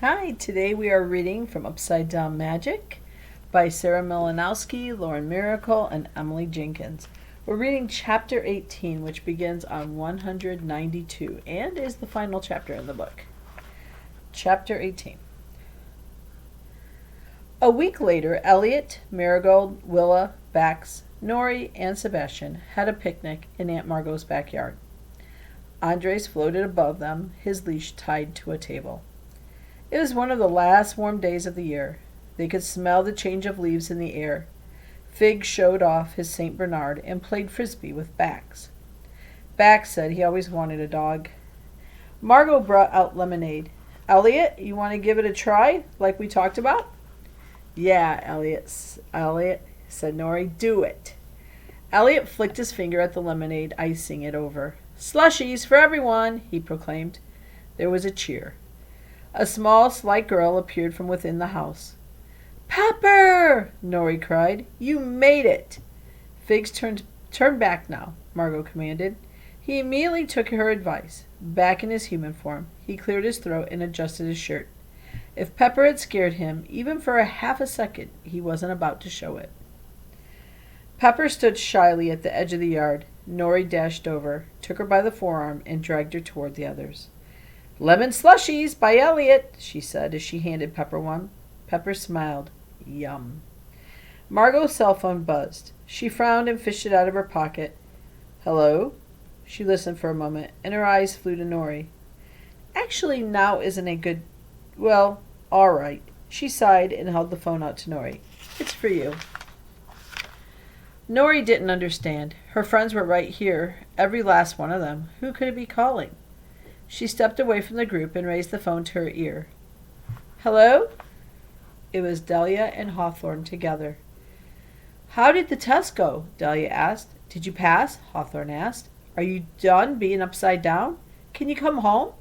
Hi, today we are reading from Upside Down Magic by Sarah Mlynowski, Lauren Myracle, and Emily Jenkins. We're reading chapter 18, which begins on 192 and is the final chapter in the book. Chapter 18. A week later, Elliot, Marigold, Willa, Bax, Nori, and Sebastian had a picnic in Aunt Margot's backyard. Andres floated above them, his leash tied to a table. It was one of the last warm days of the year. They could smell the change of leaves in the air. Fig showed off his St. Bernard and played frisbee with Bax. Bax said he always wanted a dog. Margot brought out lemonade. Elliot, you want to give it a try, like we talked about? Yeah, Elliot, said Nori. Do it. Elliot flicked his finger at the lemonade, icing it over. Slushies for everyone, he proclaimed. There was a cheer. A small, slight girl appeared from within the house. Pepper! Nori cried. You made it! Figs turn back now, Margot commanded. He immediately took her advice. Back in his human form, he cleared his throat and adjusted his shirt. If Pepper had scared him, even for a half a second, he wasn't about to show it. Pepper stood shyly at the edge of the yard. Nori dashed over, took her by the forearm, and dragged her toward the others. Lemon slushies by Elliot, she said as she handed Pepper one. Pepper smiled. Yum. Margot's cell phone buzzed. She frowned and fished it out of her pocket. Hello? She listened for a moment, and her eyes flew to Nori. Actually, now isn't a good... Well, all right. She sighed and held the phone out to Nori. It's for you. Nori didn't understand. Her friends were right here, every last one of them. Who could it be calling? She stepped away from the group and raised the phone to her ear. Hello? It was Delia and Hawthorne together. How did the test go? Delia asked. Did you pass? Hawthorne asked. Are you done being upside down? Can you come home?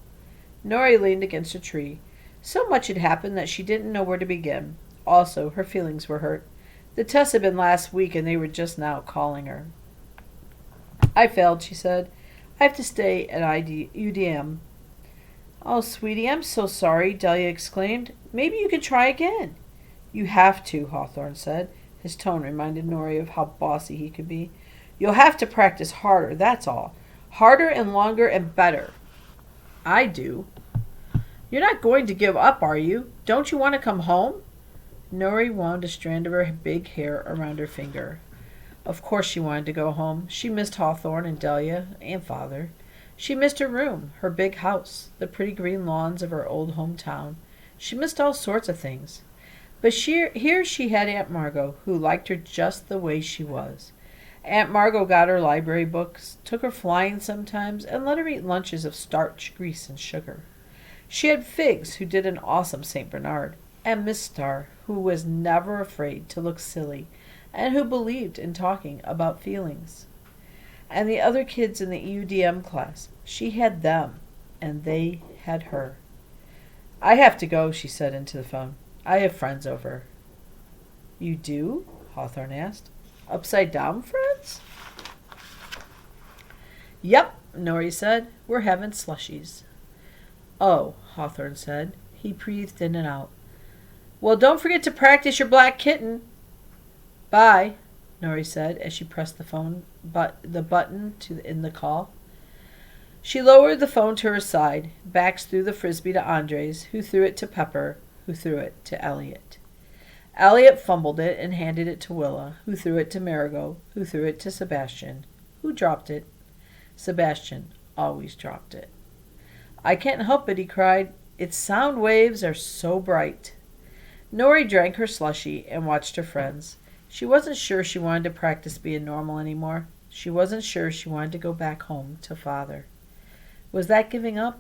Nori leaned against a tree. So much had happened that she didn't know where to begin. Also, her feelings were hurt. The test had been last week and they were just now calling her. I failed, she said. I have to stay at UDM. Oh, sweetie, I'm so sorry, Delia exclaimed. Maybe you could try again. You have to, Hawthorne said. His tone reminded Nori of how bossy he could be. You'll have to practice harder, that's all. Harder and longer and better. I do. You're not going to give up, are you? Don't you want to come home? Nori wound a strand of her big hair around her finger. Of course she wanted to go home. She missed Hawthorne and Delia and Father. She missed her room, her big house, the pretty green lawns of her old hometown. She missed all sorts of things. But here she had Aunt Margot, who liked her just the way she was. Aunt Margot got her library books, took her flying sometimes, and let her eat lunches of starch, grease, and sugar. She had Figs, who did an awesome St. Bernard, and Miss Starr, who was never afraid to look silly, and who believed in talking about feelings. And the other kids in the UDM class, she had them, and they had her. I have to go, she said into the phone. I have friends over. You do? Hawthorne asked. Upside down friends? Yep, Nori said. We're having slushies. Oh, Hawthorne said. He breathed in and out. Well, don't forget to practice your black kitten. Bye, Nori said as she pressed the button in the call. She lowered the phone to her side. Bax threw the frisbee to Andres, who threw it to Pepper, who threw it to Elliot. Elliot fumbled it and handed it to Willa, who threw it to Marigold, who threw it to Sebastian, who dropped it. Sebastian always dropped it. I can't help it, he cried. Its sound waves are so bright. Nori drank her slushie and watched her friends. She wasn't sure she wanted to practice being normal anymore. She wasn't sure she wanted to go back home to Father. Was that giving up?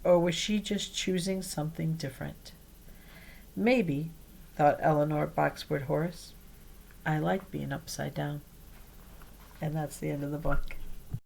Or was she just choosing something different? Maybe, thought Eleanor Boxwood Horace, I like being upside down. And that's the end of the book.